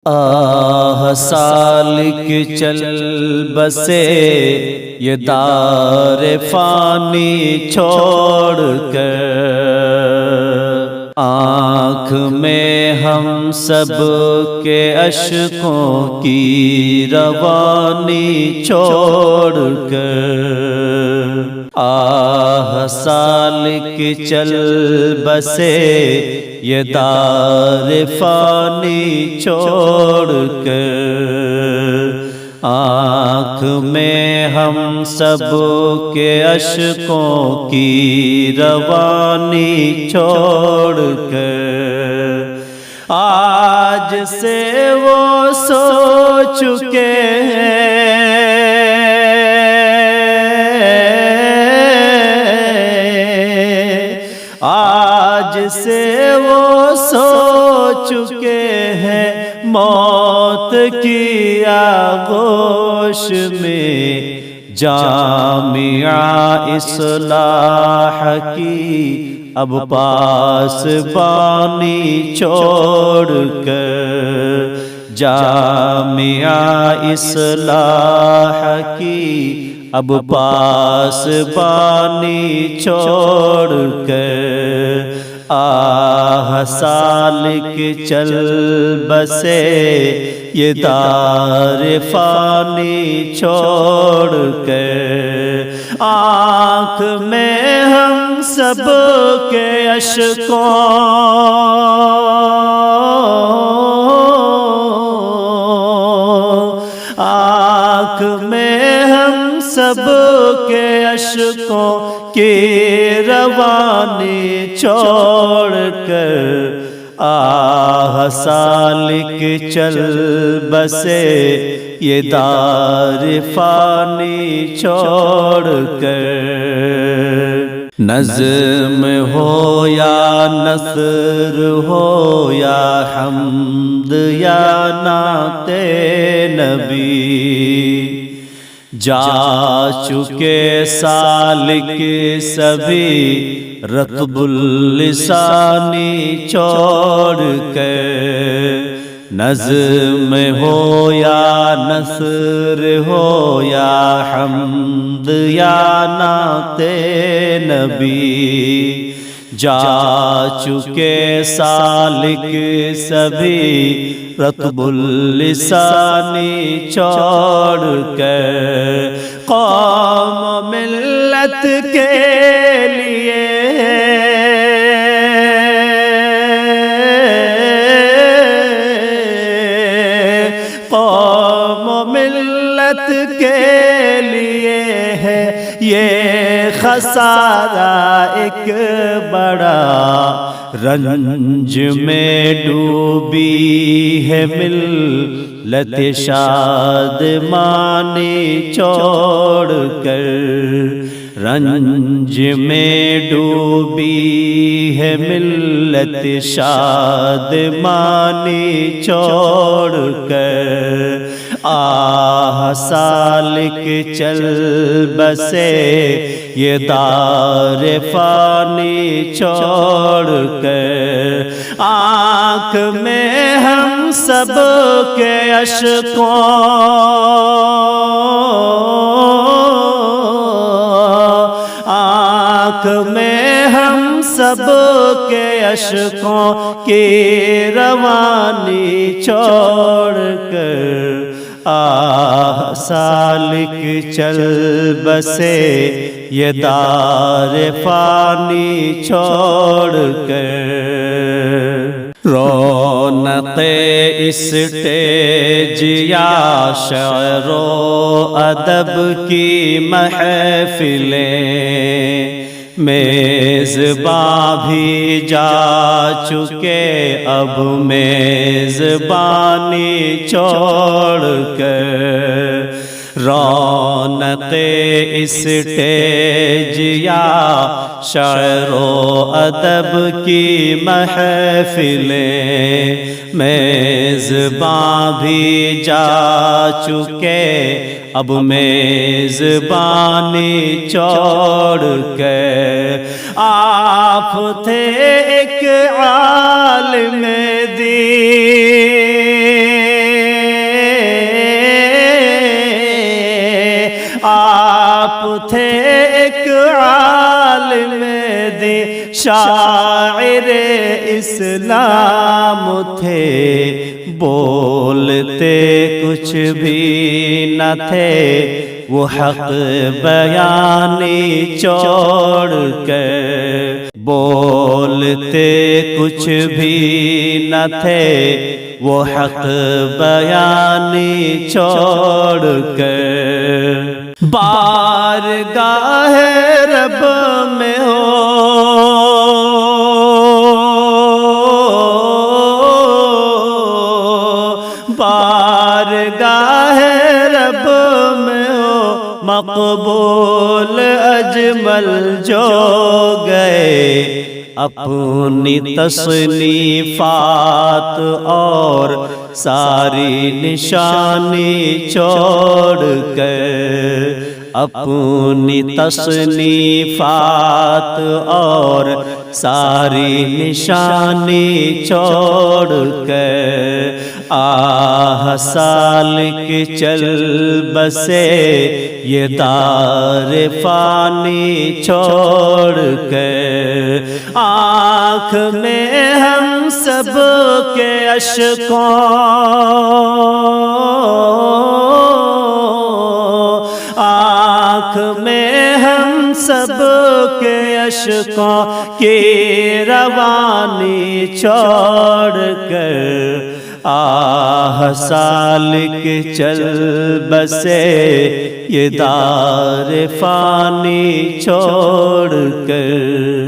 آہ سالک چل بسے یہ دار فانی چھوڑ کر، آنکھ میں ہم سب کے اشکوں کی روانی چھوڑ کر، آہ سالک چل بسے یہ دار فانی چھوڑ کر، آنکھ میں ہم سب کے اشکوں کی روانی چھوڑ کر، آج سے وہ سو چکے ہیں آج سے وہ سو چکے ہیں موت کی آغوش میں، جامعہ اصلاح کی اب پاس بانی چھوڑ کر، جامعہ اصلاح کی اب پاس بانی چھوڑ کر، آہ سالک چل بسے یہ دار فانی چھوڑ کر، آنکھ میں ہم سب کے اشکوں آنکھ میں ہم سب کے اشکوں کی روانی چھوڑ کر، آہ سالک چل بسے یہ دار فانی چھوڑ کر، نظم ہو یا نثر ہو یا حمد یا نعت نبی، جا چکے سالک سبھی رطب اللسانی چھوڑ کر، نظم ہو یا نثر ہو یا حمد یا نعت نبی، جا چکے سالک سبھی رطب اللسانی چھوڑ کر، قوم ملت کے لیے قوم ملت کے لیے ہے یہ خسارہ ایک بڑا، رنج میں ڈوبی ہے ملت شادمانی چھوڑ کر، رنج میں ڈوبی ہے ملت شادمانی چھوڑ کر، آہ سالک چل بسے یہ دار فانی چھوڑ کر، آنکھ میں ہم سب کے اشکوں آنکھ میں ہم سب کے اشکوں کی روانی چھوڑ کر، آہ سالک چل بسے یہ دار فانی چھوڑ کر، رونق اسٹیج یا شعر و ادب کی محفلیں، میزباں بھی جا چکے اب میزبانی چھوڑ کر، رونق اسٹیج یا شعر و ادب کی محفلیں، میزباں بھی جا چکے اب میزبانی چھوڑ کے آپ تھے ایک عالم دین تھے ایک عالم دین شاعر اسلام تھے، بولتے کچھ بھی نہ تھے وہ حق بیانی چھوڑ کر، بولتے کچھ بھی نہ تھے وہ حق بیانی چھوڑ کر، بارگاہ رب میں ہو بارگاہ رب میں ہو مقبول اجمل جو گئے، اپنی تصنیفات اور ساری نشانی چھوڑ کر، اپنی تصنیفات اور ساری نشانی چھوڑ کر، آہ سالک چل بسے یہ دار فانی چھوڑ کر، آنکھ میں ہم سب کے اشکوں آنکھ میں ہم سب کے اشکوں کی روانی چھوڑ کر، آہ سالک چل بسے یہ دار فانی چھوڑ کر۔